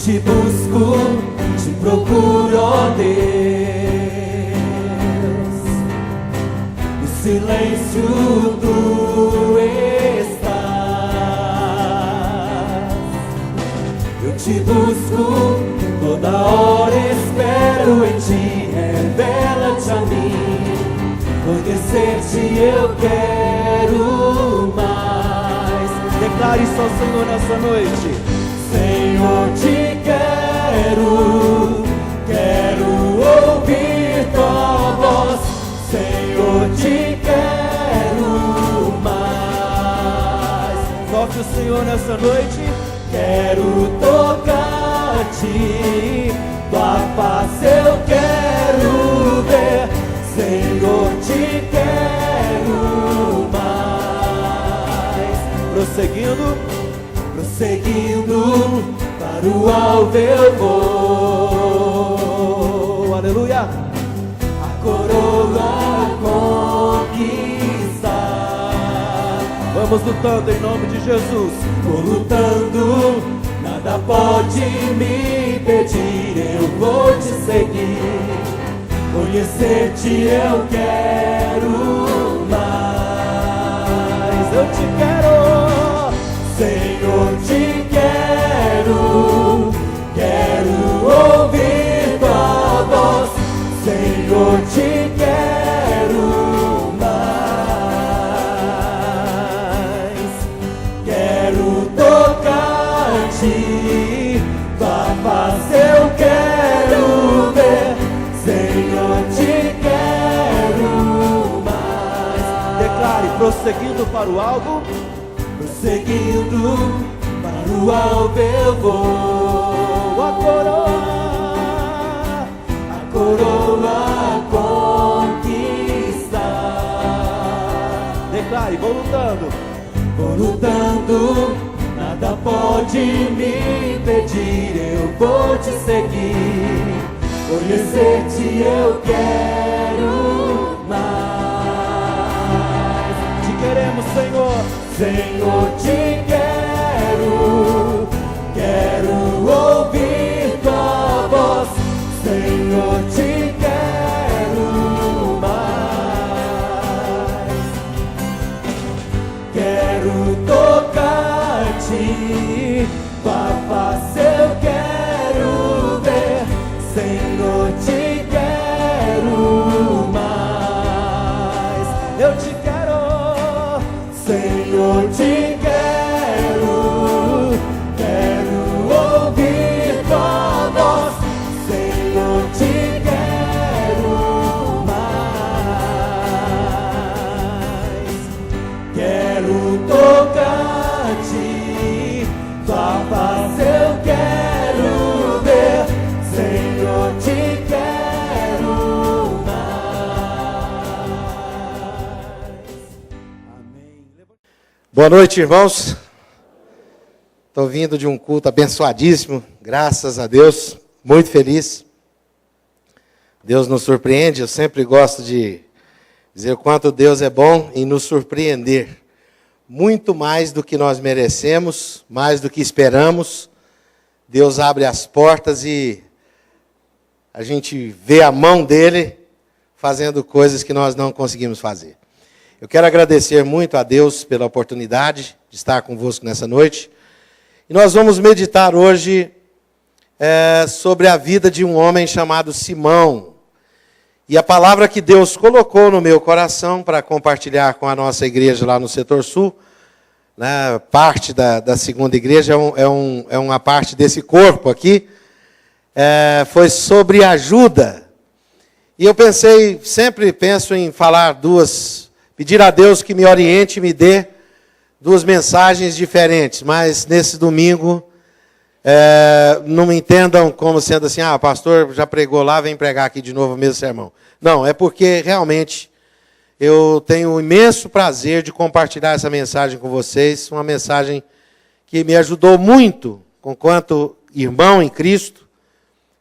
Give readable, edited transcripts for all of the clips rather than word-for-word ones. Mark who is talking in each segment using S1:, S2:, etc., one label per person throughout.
S1: Te busco, te procuro, ó Deus. No silêncio tu estás. Eu te busco, toda hora espero em ti. Revela-te a mim, conhecer-te eu quero mais. Declare isso ao Senhor nessa noite. Senhor, te quero ouvir tua voz. Senhor, te quero mais. Toque o Senhor nessa noite. Quero tocar-te, tua face eu quero ver. Senhor, te quero mais. Prosseguindo, para o alvo eu vou. Aleluia. A coroa conquistar. Vamos lutando em nome de Jesus. Vou lutando, nada pode me impedir. Eu vou te seguir, conhecer-te eu quero mais. Eu te quero, Senhor, te quero ouvir tua voz. Senhor, te quero mais. Quero tocar-te, tua face eu quero ver. Senhor, te quero mais. Declare, prosseguindo para o alvo. Prosseguindo para o alvo eu vou. A coroa conquistar. Declare, vou lutando, nada pode me impedir. Eu vou te seguir, conhecer-te eu quero mais. Te queremos, Senhor. Senhor, te quero ouvir tua voz. Senhor, te quero mais. Quero tocar-te, tua face eu quero ver. Senhor, te quero mais. Eu te quero, Senhor, te quero ouvir tua voz. Senhor, te quero mais. Quero tocar-te, tua face eu quero ver. Senhor, te quero mais. Amém.
S2: Boa noite, irmãos. Estou vindo de um culto abençoadíssimo, graças a Deus, muito feliz. Deus nos surpreende, eu sempre gosto de dizer o quanto Deus é bom em nos surpreender. Muito mais do que nós merecemos, mais do que esperamos. Deus abre as portas e a gente vê a mão dele fazendo coisas que nós não conseguimos fazer. Eu quero agradecer muito a Deus pela oportunidade de estar convosco nessa noite. E nós vamos meditar hoje sobre a vida de um homem chamado Simão. E a palavra que Deus colocou no meu coração para compartilhar com a nossa igreja lá no setor sul, né, parte da segunda igreja, é uma parte desse corpo aqui, foi sobre ajuda. E eu sempre penso em falar pedir a Deus que me oriente e me dê duas mensagens diferentes, mas nesse domingo Não me entendam como sendo assim, o pastor já pregou lá, vem pregar aqui de novo o mesmo sermão. Não, é porque realmente eu tenho o imenso prazer de compartilhar essa mensagem com vocês, uma mensagem que me ajudou muito, enquanto irmão em Cristo,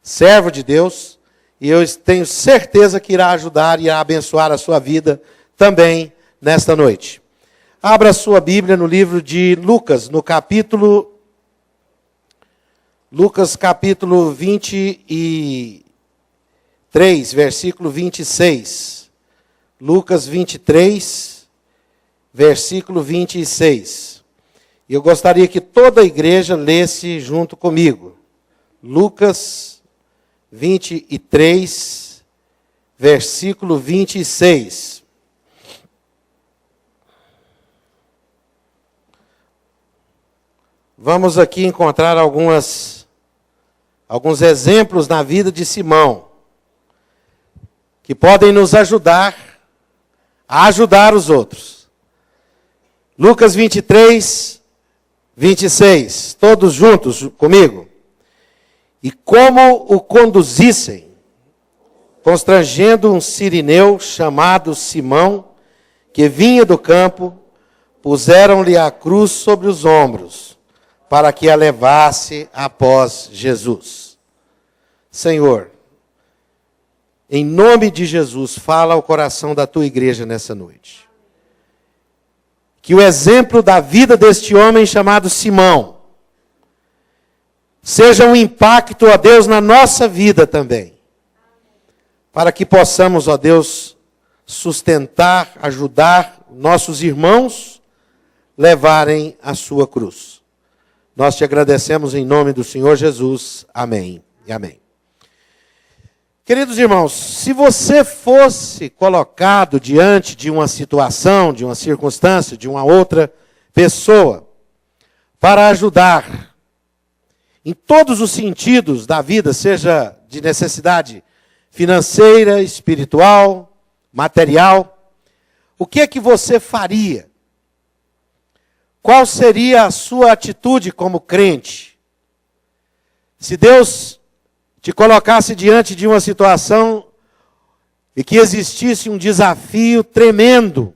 S2: servo de Deus, e eu tenho certeza que irá ajudar e irá abençoar a sua vida também nesta noite. Abra sua Bíblia no livro de Lucas, no capítulo 23, versículo 26. Lucas 23, versículo 26. E eu gostaria que toda a igreja lesse junto comigo. Lucas 23, versículo 26. Vamos aqui encontrar alguns exemplos na vida de Simão, que podem nos ajudar a ajudar os outros. Lucas 23, 26. Todos juntos comigo. E como o conduzissem, constrangendo um sirineu chamado Simão, que vinha do campo, puseram-lhe a cruz sobre os ombros, para que a levasse após Jesus. Senhor, em nome de Jesus, fala ao coração da tua igreja nessa noite. Que o exemplo da vida deste homem chamado Simão seja um impacto, ó Deus, na nossa vida também. Para que possamos, ó Deus, sustentar, ajudar nossos irmãos levarem a sua cruz. Nós te agradecemos em nome do Senhor Jesus. Amém e amém. Queridos irmãos, se você fosse colocado diante de uma situação, de uma circunstância, de uma outra pessoa, para ajudar em todos os sentidos da vida, seja de necessidade financeira, espiritual, material, o que é que você faria? Qual seria a sua atitude como crente? Se Deus te colocasse diante de uma situação e que existisse um desafio tremendo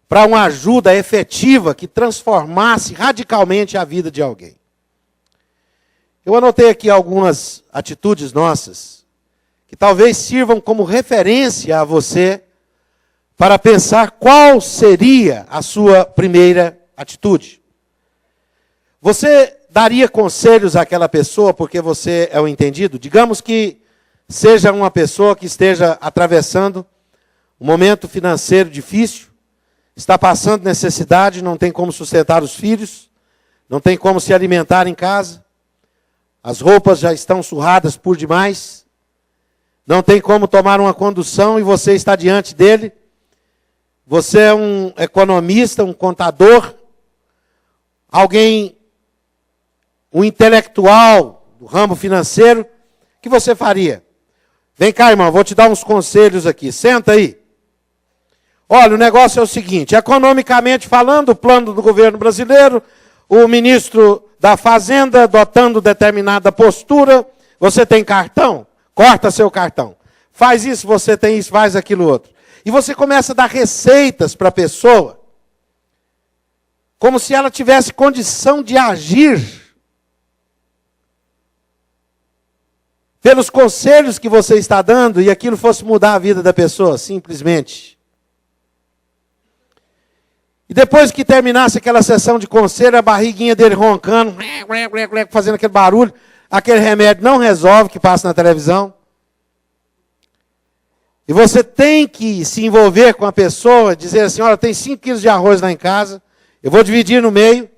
S2: para uma ajuda efetiva que transformasse radicalmente a vida de alguém. Eu anotei aqui algumas atitudes nossas que talvez sirvam como referência a você para pensar qual seria a sua primeira atitude. Você daria conselhos àquela pessoa porque você é o entendido? Digamos que seja uma pessoa que esteja atravessando um momento financeiro difícil, está passando necessidade, não tem como sustentar os filhos, não tem como se alimentar em casa, as roupas já estão surradas por demais, não tem como tomar uma condução e você está diante dele. Você é um economista, um contador, um intelectual do ramo financeiro, o que você faria? Vem cá, irmão, vou te dar uns conselhos aqui. Senta aí. Olha, o negócio é o seguinte, economicamente falando, o plano do governo brasileiro, o ministro da Fazenda adotando determinada postura, você tem cartão? Corta seu cartão. Faz isso, você tem isso, faz aquilo outro. E você começa a dar receitas para a pessoa, como se ela tivesse condição de agir pelos conselhos que você está dando e aquilo fosse mudar a vida da pessoa, simplesmente. E depois que terminasse aquela sessão de conselho, a barriguinha dele roncando, fazendo aquele barulho, aquele remédio não resolve, que passa na televisão. E você tem que se envolver com a pessoa, dizer assim, olha, tem 5 quilos de arroz lá em casa, eu vou dividir no meio,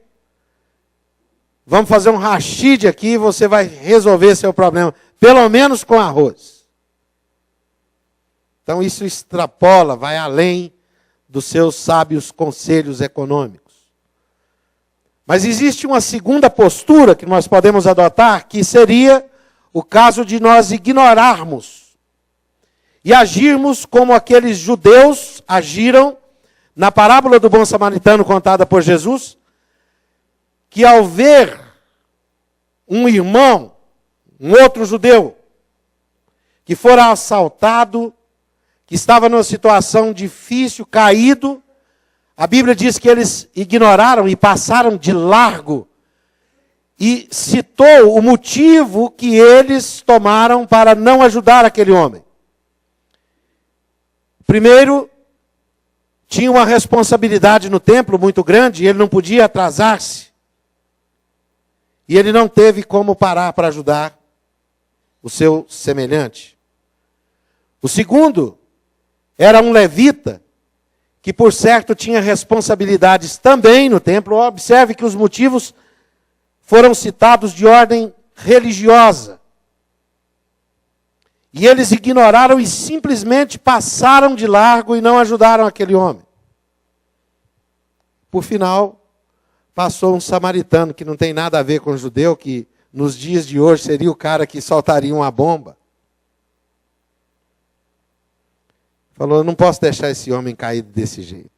S2: vamos fazer um rachide aqui e você vai resolver seu problema, pelo menos com arroz. Então isso extrapola, vai além dos seus sábios conselhos econômicos. Mas existe uma segunda postura que nós podemos adotar, que seria o caso de nós ignorarmos e agirmos como aqueles judeus agiram na parábola do bom samaritano contada por Jesus, que ao ver um irmão, um outro judeu, que fora assaltado, que estava numa situação difícil, caído. A Bíblia diz que eles ignoraram e passaram de largo. E citou o motivo que eles tomaram para não ajudar aquele homem. Primeiro, tinha uma responsabilidade no templo muito grande, e ele não podia atrasar-se. E ele não teve como parar para ajudar o seu semelhante. O segundo, era um levita, que por certo tinha responsabilidades também no templo. Observe que os motivos foram citados de ordem religiosa. E eles ignoraram e simplesmente passaram de largo e não ajudaram aquele homem. Por final, passou um samaritano, que não tem nada a ver com o judeu, que nos dias de hoje seria o cara que soltaria uma bomba. Falou, eu não posso deixar esse homem caído desse jeito.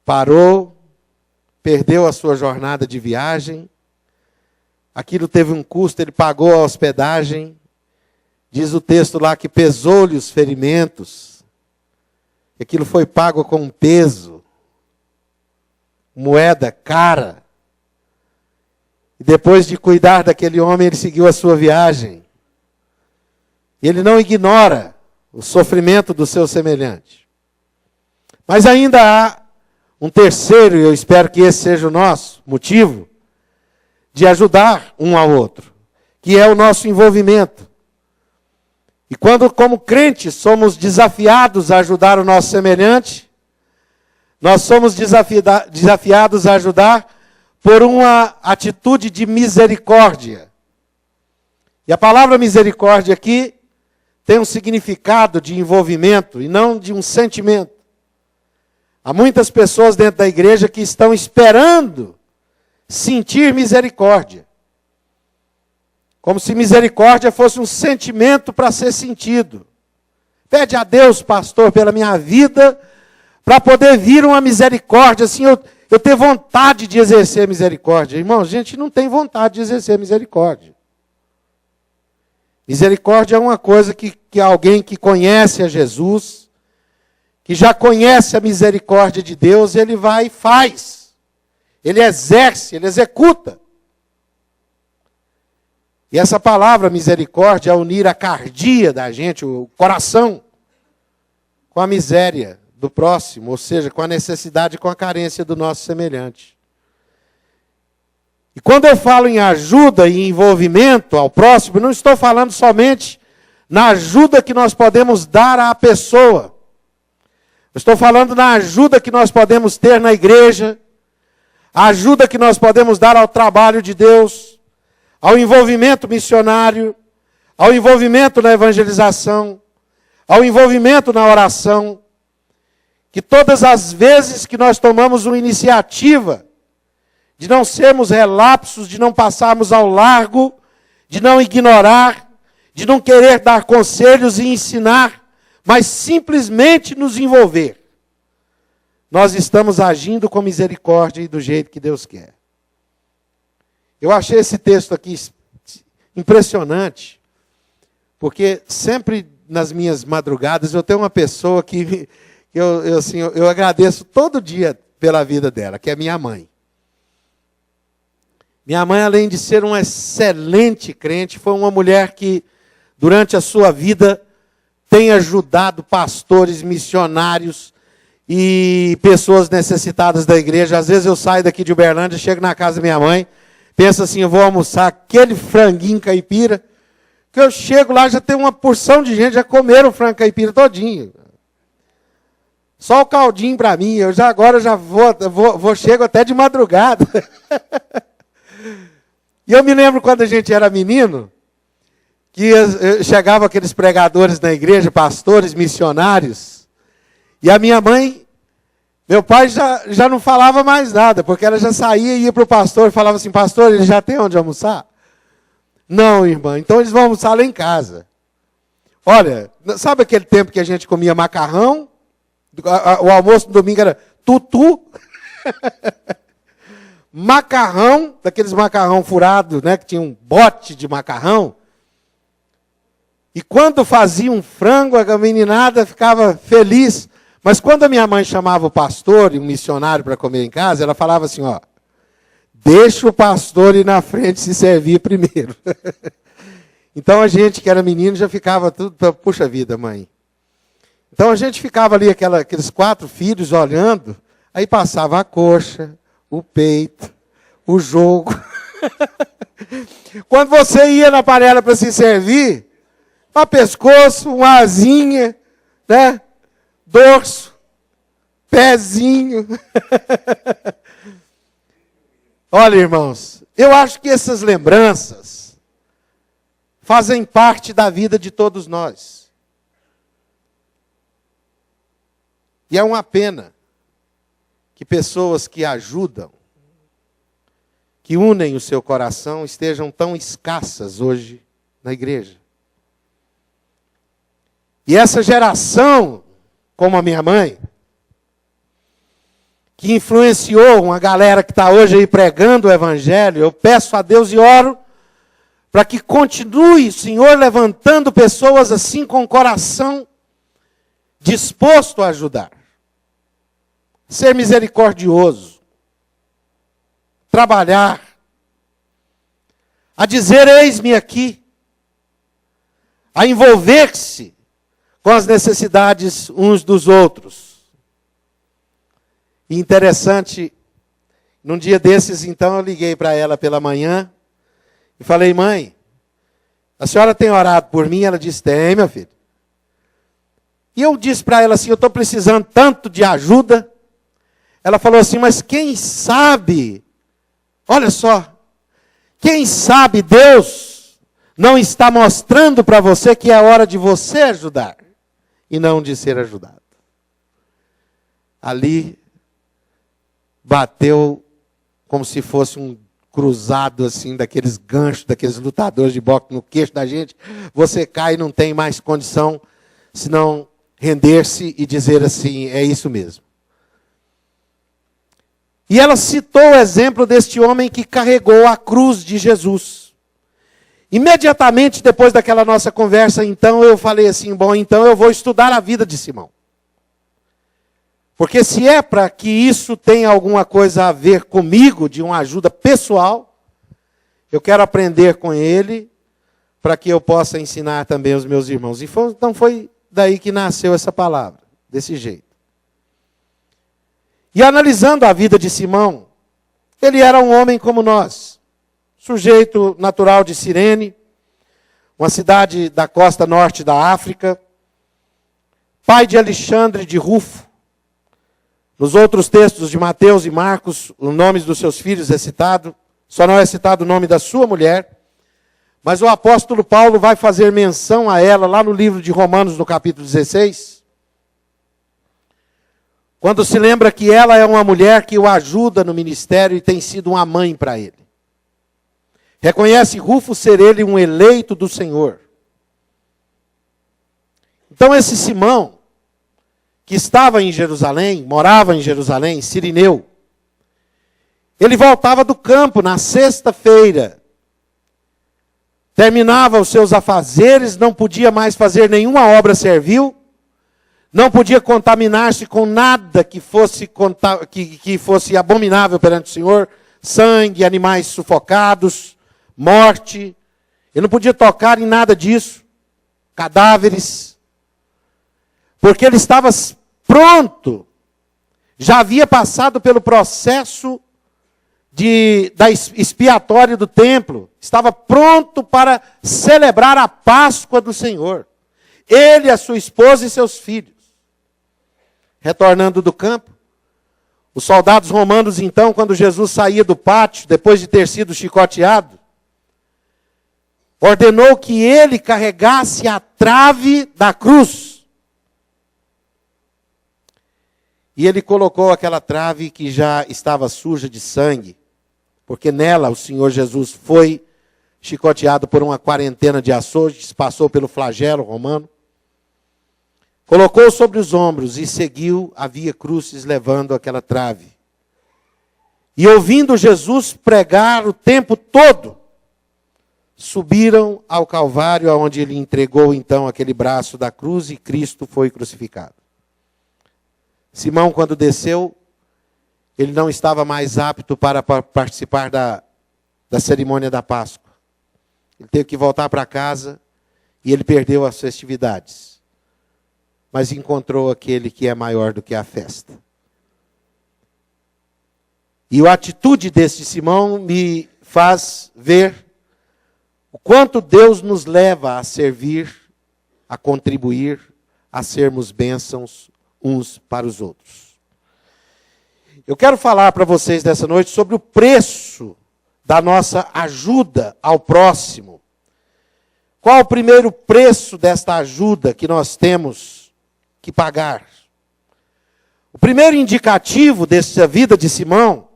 S2: Parou, perdeu a sua jornada de viagem, aquilo teve um custo, ele pagou a hospedagem. Diz o texto lá que pesou-lhe os ferimentos. Aquilo foi pago com peso. Moeda cara. E depois de cuidar daquele homem, ele seguiu a sua viagem. E ele não ignora o sofrimento do seu semelhante. Mas ainda há um terceiro, e eu espero que esse seja o nosso motivo, de ajudar um ao outro, que é o nosso envolvimento. E quando, como crentes, somos desafiados a ajudar o nosso semelhante, nós somos desafiados a ajudar por uma atitude de misericórdia. E a palavra misericórdia aqui tem um significado de envolvimento e não de um sentimento. Há muitas pessoas dentro da igreja que estão esperando sentir misericórdia. Como se misericórdia fosse um sentimento para ser sentido. Pede a Deus, pastor, pela minha vida, para poder vir uma misericórdia, assim, eu ter vontade de exercer misericórdia. Irmão, a gente não tem vontade de exercer misericórdia. Misericórdia é uma coisa que alguém que conhece a Jesus, que já conhece a misericórdia de Deus, ele vai e faz. Ele exerce, ele executa. E essa palavra misericórdia é unir a cardia da gente, o coração, com a miséria do próximo, ou seja, com a necessidade e com a carência do nosso semelhante. E quando eu falo em ajuda e envolvimento ao próximo, não estou falando somente na ajuda que nós podemos dar à pessoa. Eu estou falando na ajuda que nós podemos ter na igreja, a ajuda que nós podemos dar ao trabalho de Deus, ao envolvimento missionário, ao envolvimento na evangelização, ao envolvimento na oração, que todas as vezes que nós tomamos uma iniciativa de não sermos relapsos, de não passarmos ao largo, de não ignorar, de não querer dar conselhos e ensinar, mas simplesmente nos envolver, nós estamos agindo com misericórdia e do jeito que Deus quer. Eu achei esse texto aqui impressionante, porque sempre nas minhas madrugadas eu tenho uma pessoa que eu agradeço todo dia pela vida dela, que é minha mãe. Minha mãe, além de ser uma excelente crente, foi uma mulher que, durante a sua vida, tem ajudado pastores, missionários e pessoas necessitadas da igreja. Às vezes eu saio daqui de Uberlândia, chego na casa da minha mãe, penso assim, eu vou almoçar aquele franguinho caipira, que eu chego lá, já tem uma porção de gente, já comeram o frango caipira todinho. Só o caldinho para mim, agora já chego até de madrugada. E eu me lembro quando a gente era menino, que chegavam aqueles pregadores na igreja, pastores, missionários, e a minha mãe, meu pai já não falava mais nada, porque ela já saía e ia para o pastor e falava assim, pastor, ele já tem onde almoçar? Não, irmã, então eles vão almoçar lá em casa. Olha, sabe aquele tempo que a gente comia macarrão? O almoço no domingo era tutu? macarrão, daqueles macarrão furado, né, que tinha um bote de macarrão. E quando fazia um frango, a meninada ficava feliz. Mas quando a minha mãe chamava o pastor e um missionário para comer em casa, ela falava assim, ó, deixa o pastor ir na frente se servir primeiro. Então a gente que era menino já ficava tudo, puxa vida, mãe. Então a gente ficava ali, aqueles 4 filhos olhando, aí passava a coxa, o peito, o jogo. Quando você ia na panela para se servir, um pescoço, uma asinha, né? Dorso, pezinho. Olha, irmãos, eu acho que essas lembranças fazem parte da vida de todos nós. E é uma pena que pessoas que ajudam, que unem o seu coração, estejam tão escassas hoje na igreja. E essa geração, como a minha mãe, que influenciou uma galera que está hoje aí pregando o Evangelho, eu peço a Deus e oro para que continue o Senhor levantando pessoas assim com o coração disposto a ajudar. Ser misericordioso. Trabalhar. A dizer, eis-me aqui. A envolver-se com as necessidades uns dos outros. E interessante, num dia desses, então, eu liguei para ela pela manhã e falei, mãe, a senhora tem orado por mim? Ela disse, tem, meu filho. E eu disse para ela assim, eu estou precisando tanto de ajuda. Ela falou assim, mas quem sabe, olha só, quem sabe Deus não está mostrando para você que é hora de você ajudar e não de ser ajudado. Ali bateu como se fosse um cruzado assim, daqueles ganchos, daqueles lutadores de boxe no queixo da gente. Você cai e não tem mais condição, senão render-se e dizer assim, é isso mesmo. E ela citou o exemplo deste homem que carregou a cruz de Jesus. Imediatamente depois daquela nossa conversa, então, eu falei assim, bom, então eu vou estudar a vida de Simão. Porque se é para que isso tenha alguma coisa a ver comigo, de uma ajuda pessoal, eu quero aprender com ele, para que eu possa ensinar também os meus irmãos. Então foi daí que nasceu essa palavra, desse jeito. E analisando a vida de Simão, ele era um homem como nós, sujeito natural de Cirene, uma cidade da costa norte da África, pai de Alexandre de Rufo. Nos outros textos de Mateus e Marcos, os nomes dos seus filhos é citado, só não é citado o nome da sua mulher, mas o apóstolo Paulo vai fazer menção a ela lá no livro de Romanos, no capítulo 16, quando se lembra que ela é uma mulher que o ajuda no ministério e tem sido uma mãe para ele. Reconhece Rufo ser ele um eleito do Senhor. Então esse Simão, que estava em Jerusalém, morava em Jerusalém, Cirineu, ele voltava do campo na sexta-feira, terminava os seus afazeres, não podia mais fazer nenhuma obra servil, não podia contaminar-se com nada que fosse abominável perante o Senhor, sangue, animais sufocados, morte. Ele não podia tocar em nada disso, cadáveres, porque ele estava pronto, já havia passado pelo processo expiatório do templo, estava pronto para celebrar a Páscoa do Senhor. Ele, a sua esposa e seus filhos. Retornando do campo, os soldados romanos, então, quando Jesus saía do pátio, depois de ter sido chicoteado, ordenou que ele carregasse a trave da cruz. E ele colocou aquela trave que já estava suja de sangue, porque nela o Senhor Jesus foi chicoteado por uma quarentena de açoites, passou pelo flagelo romano, colocou sobre os ombros e seguiu a via crucis levando aquela trave. e ouvindo Jesus pregar o tempo todo, subiram ao Calvário, onde ele entregou então aquele braço da cruz e Cristo foi crucificado. Simão, quando desceu, ele não estava mais apto para participar da cerimônia da Páscoa. Ele teve que voltar para casa e ele perdeu as festividades. Mas encontrou aquele que é maior do que a festa. E a atitude desse Simão me faz ver o quanto Deus nos leva a servir, a contribuir, a sermos bênçãos uns para os outros. Eu quero falar para vocês nessa noite sobre o preço da nossa ajuda ao próximo. Qual o primeiro preço desta ajuda que nós temos que pagar? O primeiro indicativo dessa vida de Simão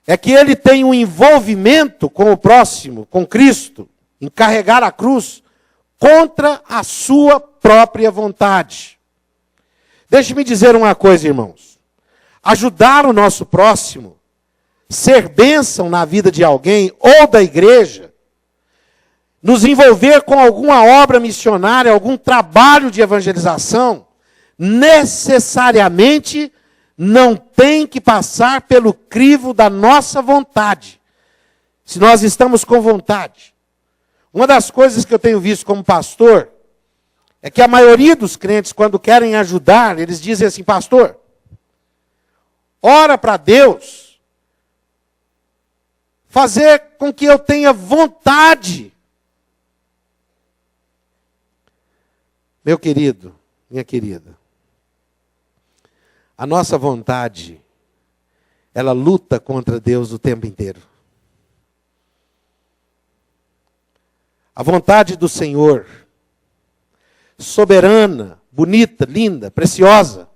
S2: é que ele tem um envolvimento com o próximo, com Cristo, em carregar a cruz contra a sua própria vontade. Deixe-me dizer uma coisa, irmãos. Ajudar o nosso próximo, ser bênção na vida de alguém ou da igreja, nos envolver com alguma obra missionária, algum trabalho de evangelização, necessariamente não tem que passar pelo crivo da nossa vontade. Se nós estamos com vontade. Uma das coisas que eu tenho visto como pastor é que a maioria dos crentes, quando querem ajudar, eles dizem assim: pastor, ora para Deus fazer com que eu tenha vontade. Meu querido, minha querida, a nossa vontade, ela luta contra Deus o tempo inteiro. A vontade do Senhor, soberana, bonita, linda, preciosa.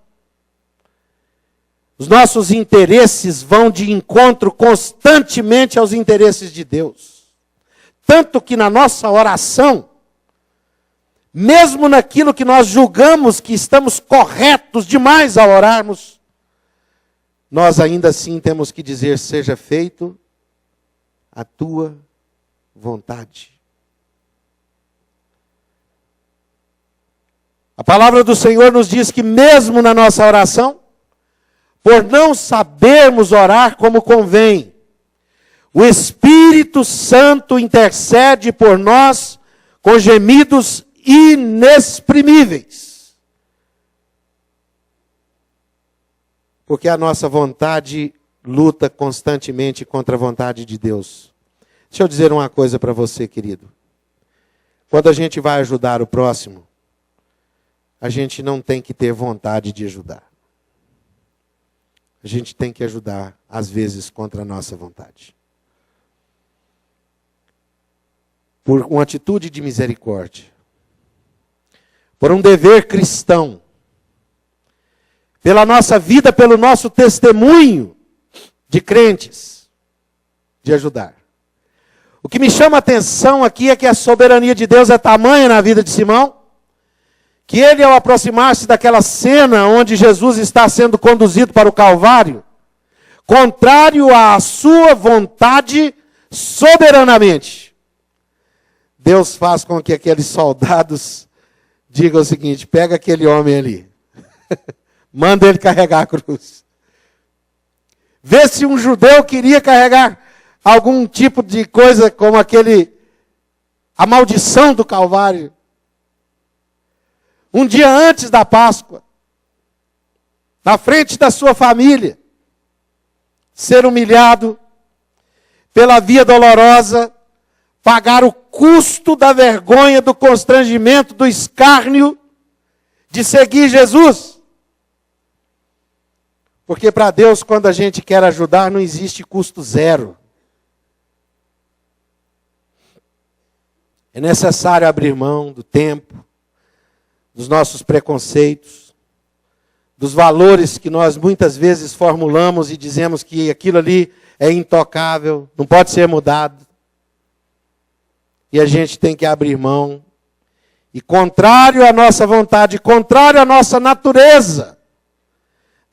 S2: Os nossos interesses vão de encontro constantemente aos interesses de Deus. Tanto que na nossa oração, mesmo naquilo que nós julgamos que estamos corretos demais ao orarmos, nós ainda assim temos que dizer: seja feito a tua vontade. A palavra do Senhor nos diz que mesmo na nossa oração, por não sabermos orar como convém, o Espírito Santo intercede por nós com gemidos inexprimíveis. Porque a nossa vontade luta constantemente contra a vontade de Deus. Deixa eu dizer uma coisa para você, querido. Quando a gente vai ajudar o próximo, a gente não tem que ter vontade de ajudar. A gente tem que ajudar, às vezes, contra a nossa vontade. Por uma atitude de misericórdia. Por um dever cristão. Pela nossa vida, pelo nosso testemunho de crentes. De ajudar. O que me chama a atenção aqui é que a soberania de Deus é tamanha na vida de Simão, que ele, ao aproximar-se daquela cena onde Jesus está sendo conduzido para o Calvário, contrário à sua vontade, soberanamente, Deus faz com que aqueles soldados digam o seguinte: pega aquele homem ali, manda ele carregar a cruz. Vê se um judeu queria carregar algum tipo de coisa como a maldição do Calvário. Um dia antes da Páscoa, na frente da sua família, ser humilhado pela via dolorosa, pagar o custo da vergonha, do constrangimento, do escárnio de seguir Jesus. Porque para Deus, quando a gente quer ajudar, não existe custo zero. É necessário abrir mão do tempo, dos nossos preconceitos, dos valores que nós muitas vezes formulamos e dizemos que aquilo ali é intocável, não pode ser mudado. E a gente tem que abrir mão. E contrário à nossa vontade, contrário à nossa natureza,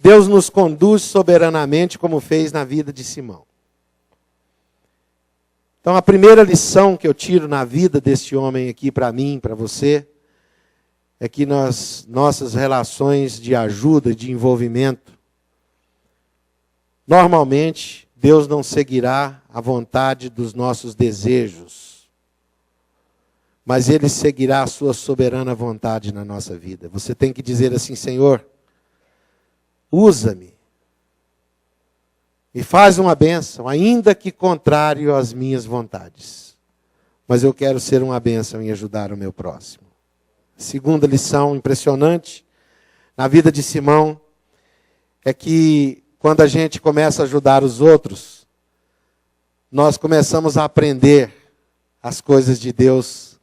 S2: Deus nos conduz soberanamente, como fez na vida de Simão. Então, a primeira lição que eu tiro na vida deste homem aqui, para mim, para você, é que nossas relações de ajuda, de envolvimento, normalmente, Deus não seguirá a vontade dos nossos desejos, mas Ele seguirá a sua soberana vontade na nossa vida. Você tem que dizer assim: Senhor, usa-me, me faz uma bênção, ainda que contrário às minhas vontades. Mas eu quero ser uma bênção em ajudar o meu próximo. Segunda lição impressionante na vida de Simão é que quando a gente começa a ajudar os outros, nós começamos a aprender as coisas de Deus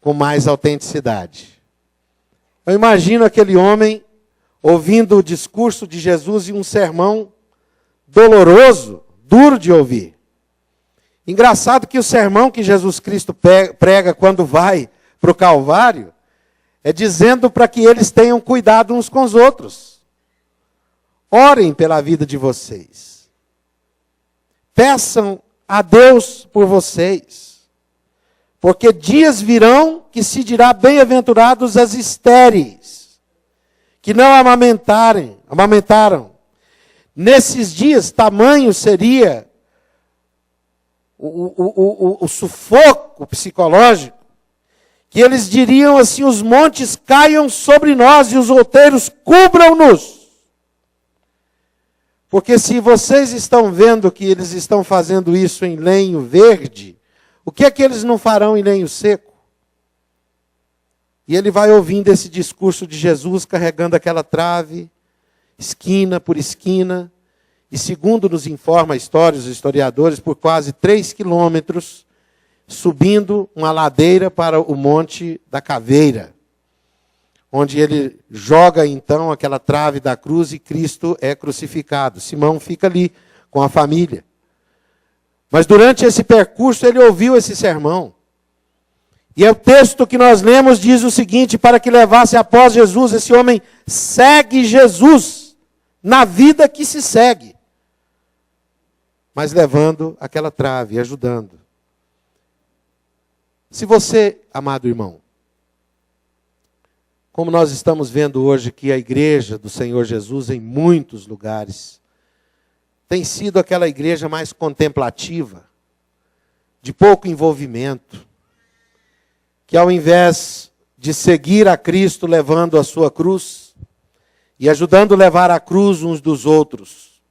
S2: com mais autenticidade. Eu imagino aquele homem ouvindo o discurso de Jesus e um sermão doloroso, duro de ouvir. Engraçado que o sermão que Jesus Cristo prega quando vai para o Calvário é dizendo para que eles tenham cuidado uns com os outros. Orem pela vida de vocês. Peçam a Deus por vocês. Porque dias virão que se dirá bem-aventurados as estéreis, que não amamentaram. Nesses dias, tamanho seria o sufoco psicológico, que eles diriam assim: os montes caiam sobre nós e os outeiros cubram-nos. Porque se vocês estão vendo que eles estão fazendo isso em lenho verde, o que é que eles não farão em lenho seco? E ele vai ouvindo esse discurso de Jesus, carregando aquela trave, esquina por esquina, e segundo nos informa a história, os historiadores, por quase 3 quilômetros, subindo uma ladeira para o Monte da Caveira, onde ele joga então aquela trave da cruz e Cristo é crucificado. Simão fica ali com a família. Mas durante esse percurso ele ouviu esse sermão. E o texto que nós lemos diz o seguinte: para que levasse após Jesus, esse homem segue Jesus na vida que se segue, mas levando aquela trave, ajudando. Se você, amado irmão, como nós estamos vendo hoje que a igreja do Senhor Jesus em muitos lugares tem sido aquela igreja mais contemplativa, de pouco envolvimento, que ao invés de seguir a Cristo levando a sua cruz e ajudando a levar a cruz uns dos outros,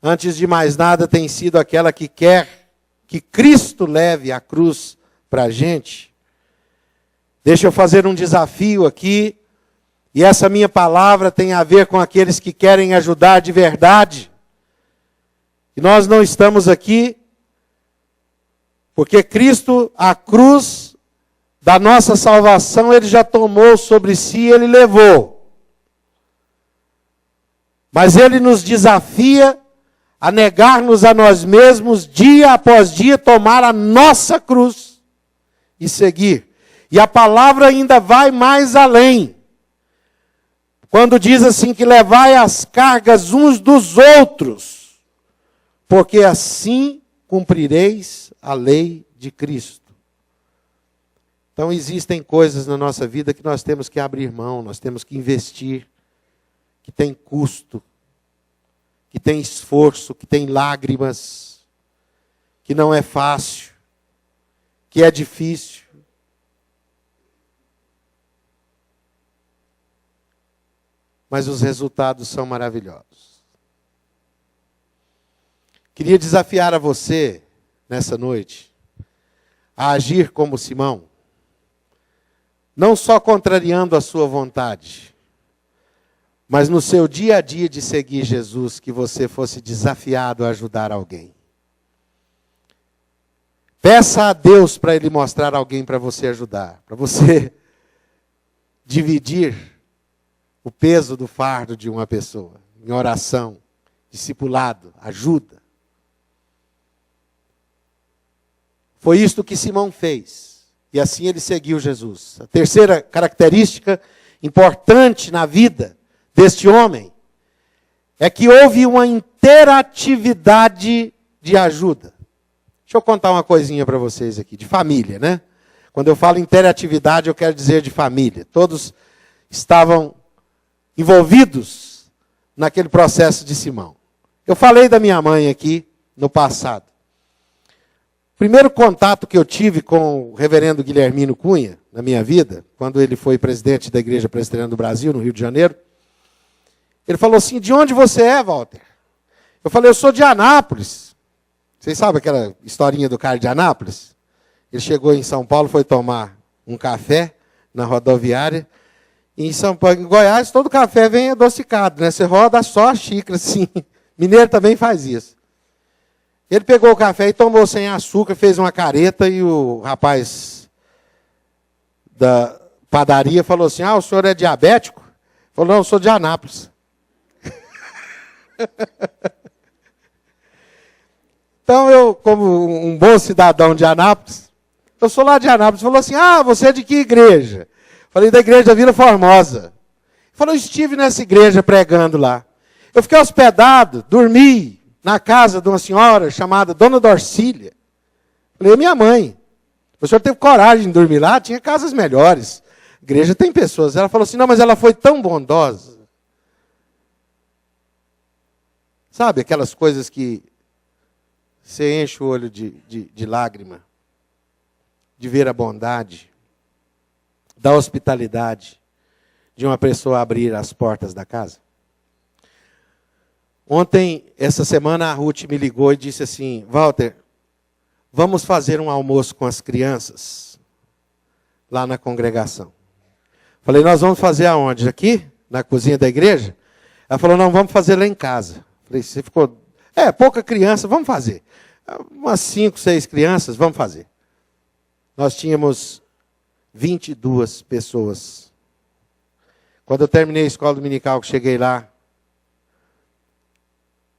S2: antes de mais nada tem sido aquela que quer que Cristo leve a cruz para a gente. Deixa eu fazer um desafio aqui, e essa minha palavra tem a ver com aqueles que querem ajudar de verdade. E nós não estamos aqui porque Cristo, a cruz da nossa salvação, Ele já tomou sobre si, Ele levou. Mas Ele nos desafia a negar-nos a nós mesmos, dia após dia, tomar a nossa cruz e seguir. E a palavra ainda vai mais além. Quando diz assim que levai as cargas uns dos outros, porque assim cumprireis a lei de Cristo. Então existem coisas na nossa vida que nós temos que abrir mão, nós temos que investir, que tem custo, que tem esforço, que tem lágrimas, que não é fácil, que é difícil. Mas os resultados são maravilhosos. Queria desafiar a você, nessa noite, a agir como Simão, não só contrariando a sua vontade, mas no seu dia a dia de seguir Jesus, que você fosse desafiado a ajudar alguém. Peça a Deus para Ele mostrar alguém para você ajudar, para você dividir o peso do fardo de uma pessoa, em oração, discipulado, ajuda. Foi isto que Simão fez, e assim ele seguiu Jesus. A terceira característica importante na vida deste homem é que houve uma interatividade de ajuda. Deixa eu contar uma coisinha para vocês aqui, de família, né? Quando eu falo interatividade, eu quero dizer de família. Todos estavam envolvidos naquele processo de Simão. Eu falei da minha mãe aqui no passado. O primeiro contato que eu tive com o reverendo Guilhermino Cunha, na minha vida, quando ele foi presidente da Igreja Presbiteriana do Brasil, no Rio de Janeiro, ele falou assim: de onde você é, Walter? Eu falei: eu sou de Anápolis. Vocês sabem aquela historinha do cara de Anápolis? Ele chegou em São Paulo, foi tomar um café na rodoviária. E em São Paulo, em Goiás, todo café vem adocicado, né? Você roda só a xícara, assim. Mineiro também faz isso. Ele pegou o café e tomou sem açúcar, fez uma careta, e o rapaz da padaria falou assim: ah, o senhor é diabético? Ele falou: não, eu sou de Anápolis. Então eu, como um bom cidadão de Anápolis, eu sou lá de Anápolis. Falou assim: ah, você é de que igreja? Falei: da igreja da Vila Formosa. Falou: estive nessa igreja pregando lá. Eu fiquei hospedado, dormi na casa de uma senhora chamada Dona Dorcília. Falei: minha mãe, o senhor teve coragem de dormir lá? Tinha casas melhores. A igreja tem pessoas. Ela falou assim: não, mas ela foi tão bondosa. Sabe aquelas coisas que você enche o olho de lágrima, de ver a bondade, da hospitalidade, de uma pessoa abrir as portas da casa? Ontem, essa semana, a Ruth me ligou e disse assim: Walter, vamos fazer um almoço com as crianças lá na congregação. Falei: nós vamos fazer aonde? Aqui? Na cozinha da igreja? Ela falou: não, vamos fazer lá em casa. Falei: você ficou... pouca criança, vamos fazer. Umas 5, 6 crianças, vamos fazer. Nós tínhamos 22 pessoas. Quando eu terminei a escola dominical, que cheguei lá,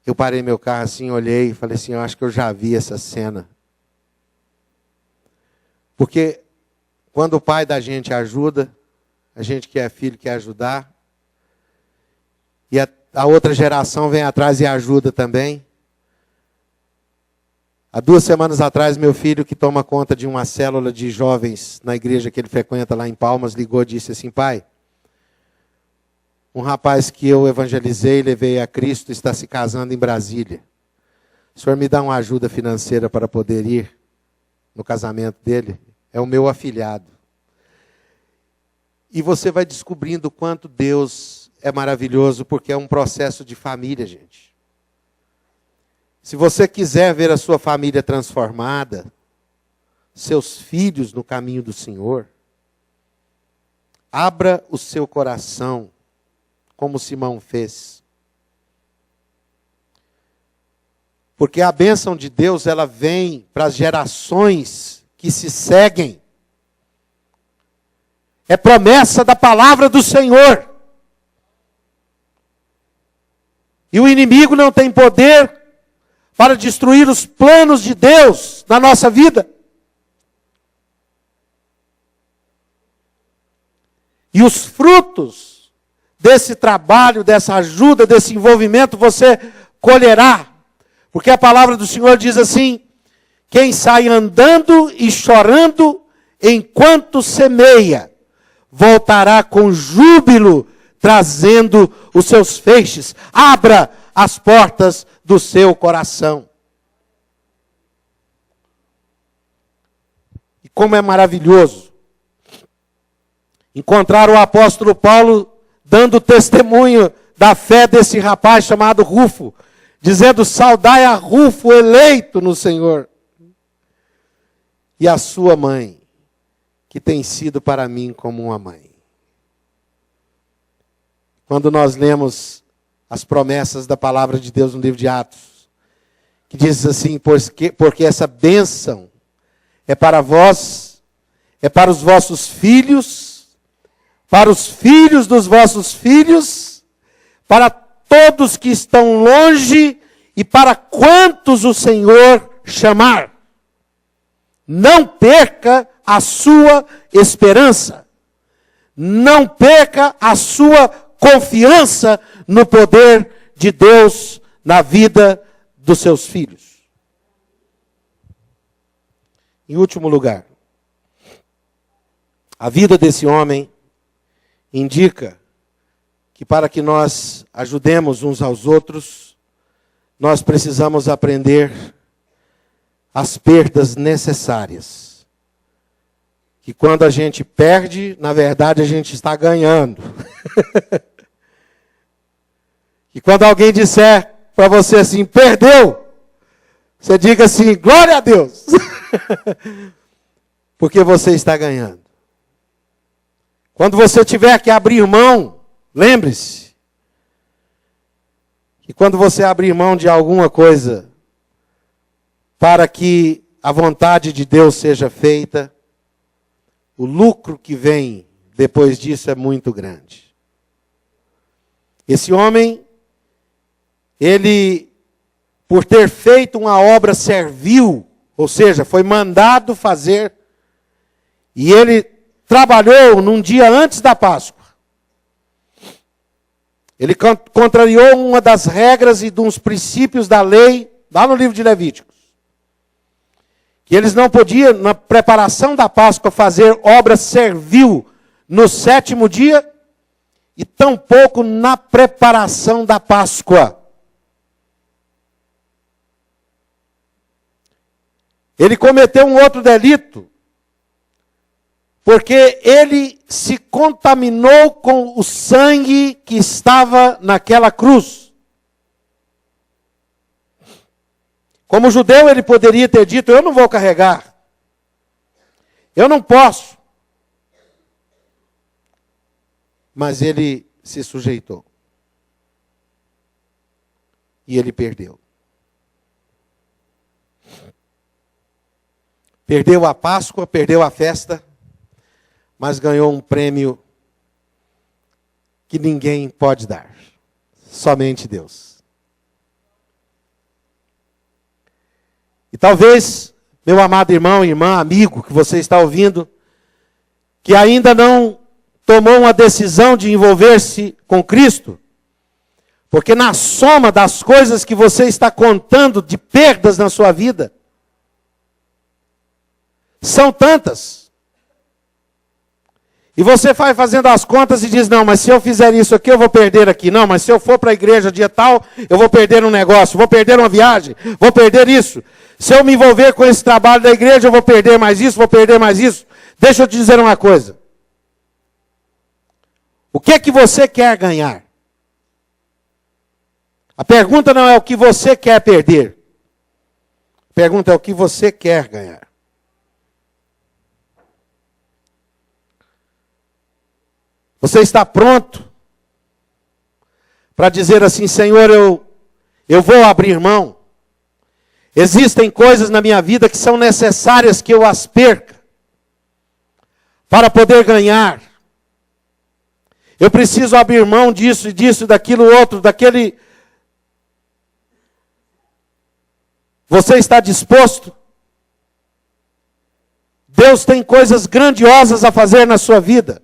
S2: eu parei meu carro assim, olhei e falei assim: eu acho que eu já vi essa cena. Porque quando o pai da gente ajuda, a gente que é filho quer ajudar, e a outra geração vem atrás e ajuda também. Há 2 semanas atrás, meu filho, que toma conta de uma célula de jovens na igreja que ele frequenta lá em Palmas, ligou e disse assim: pai, um rapaz que eu evangelizei, levei a Cristo, está se casando em Brasília. O senhor me dá uma ajuda financeira para poder ir no casamento dele? É o meu afilhado. E você vai descobrindo o quanto Deus é maravilhoso, porque é um processo de família, gente. Se você quiser ver a sua família transformada, seus filhos no caminho do Senhor, abra o seu coração, como Simão fez. Porque a bênção de Deus, ela vem para as gerações que se seguem. É promessa da palavra do Senhor. E o inimigo não tem poder para destruir os planos de Deus na nossa vida. E os frutos desse trabalho, dessa ajuda, desse envolvimento, você colherá. Porque a palavra do Senhor diz assim: quem sai andando e chorando enquanto semeia, voltará com júbilo, trazendo os seus feixes. Abra as portas do seu coração. E como é maravilhoso encontrar o apóstolo Paulo dando testemunho da fé desse rapaz chamado Rufo, dizendo: saudai a Rufo, eleito no Senhor, e a sua mãe, que tem sido para mim como uma mãe. Quando nós lemos as promessas da palavra de Deus no livro de Atos, que diz assim: porque essa bênção é para vós, é para os vossos filhos, para os filhos dos vossos filhos, para todos que estão longe e para quantos o Senhor chamar. Não perca a sua esperança. Não perca a sua confiança no poder de Deus na vida dos seus filhos. Em último lugar, a vida desse homem indica que para que nós ajudemos uns aos outros, nós precisamos aprender as perdas necessárias. Que quando a gente perde, na verdade a gente está ganhando. E quando alguém disser para você assim, perdeu, você diga assim, glória a Deus. Porque você está ganhando. Quando você tiver que abrir mão, lembre-se, que quando você abrir mão de alguma coisa, para que a vontade de Deus seja feita, o lucro que vem depois disso é muito grande. Esse homem, ele, por ter feito uma obra servil, ou seja, foi mandado fazer, e ele trabalhou num dia antes da Páscoa. Ele contrariou uma das regras e dos princípios da lei, lá no livro de Levíticos. Que eles não podiam, na preparação da Páscoa, fazer obra servil no 7º dia, e tampouco na preparação da Páscoa. Ele cometeu um outro delito, porque ele se contaminou com o sangue que estava naquela cruz. Como judeu, ele poderia ter dito, eu não vou carregar. Eu não posso. Mas ele se sujeitou. E ele perdeu. Perdeu a Páscoa, perdeu a festa, mas ganhou um prêmio que ninguém pode dar. Somente Deus. E talvez, meu amado irmão, irmã, amigo, que você está ouvindo, que ainda não tomou uma decisão de envolver-se com Cristo, porque na soma das coisas que você está contando de perdas na sua vida, são tantas. E você vai fazendo as contas e diz, não, mas se eu fizer isso aqui, eu vou perder aqui. Não, mas se eu for para a igreja dia tal, eu vou perder um negócio, vou perder uma viagem, vou perder isso. Se eu me envolver com esse trabalho da igreja, eu vou perder mais isso, vou perder mais isso. Deixa eu te dizer uma coisa. O que é que você quer ganhar? A pergunta não é o que você quer perder. A pergunta é o que você quer ganhar. Você está pronto para dizer assim, Senhor, eu vou abrir mão. Existem coisas na minha vida que são necessárias que eu as perca para poder ganhar. Eu preciso abrir mão disso, daquilo outro, daquele... Você está disposto? Deus tem coisas grandiosas a fazer na sua vida.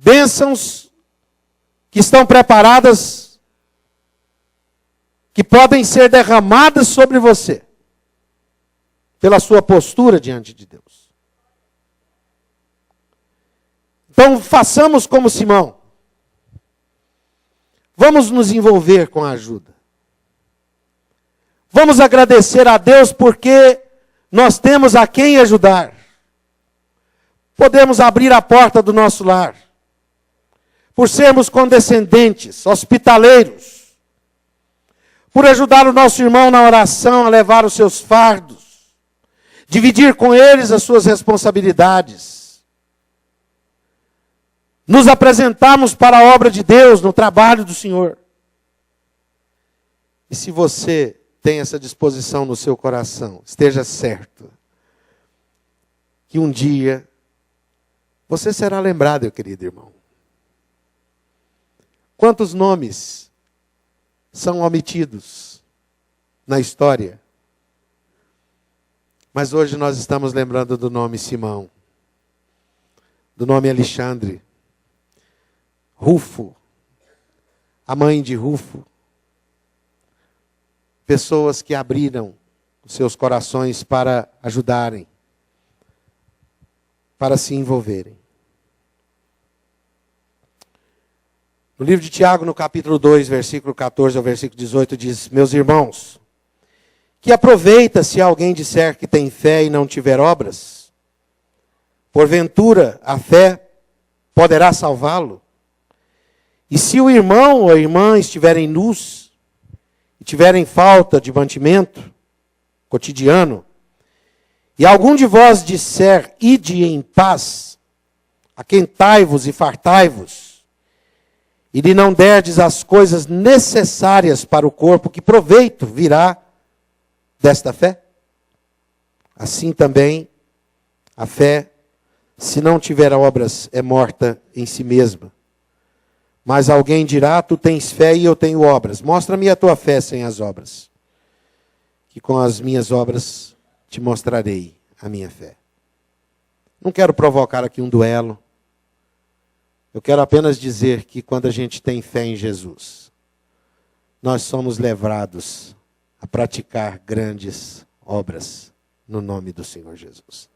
S2: Bênçãos que estão preparadas, que podem ser derramadas sobre você, pela sua postura diante de Deus. Então, façamos como Simão. Vamos nos envolver com a ajuda. Vamos agradecer a Deus porque nós temos a quem ajudar. Podemos abrir a porta do nosso lar. Por sermos condescendentes, hospitaleiros. Por ajudar o nosso irmão na oração a levar os seus fardos. Dividir com eles as suas responsabilidades. Nos apresentarmos para a obra de Deus, no trabalho do Senhor. E se você tem essa disposição no seu coração, esteja certo que um dia você será lembrado, meu querido irmão. Quantos nomes são omitidos na história? Mas hoje nós estamos lembrando do nome Simão, do nome Alexandre, Rufo, a mãe de Rufo, pessoas que abriram os seus corações para ajudarem, para se envolverem. No livro de Tiago, no capítulo 2, versículo 14 ao versículo 18, diz: meus irmãos, que aproveita se alguém disser que tem fé e não tiver obras? Porventura, a fé poderá salvá-lo? E se o irmão ou a irmã estiverem nus, e tiverem falta de mantimento cotidiano, e algum de vós disser, ide em paz, aquentai-vos e fartai-vos, e lhe não derdes as coisas necessárias para o corpo, que proveito virá desta fé? Assim também, a fé, se não tiver obras, é morta em si mesma. Mas alguém dirá, tu tens fé e eu tenho obras. Mostra-me a tua fé sem as obras, que com as minhas obras te mostrarei a minha fé. Não quero provocar aqui um duelo. Eu quero apenas dizer que quando a gente tem fé em Jesus, nós somos levados a praticar grandes obras no nome do Senhor Jesus.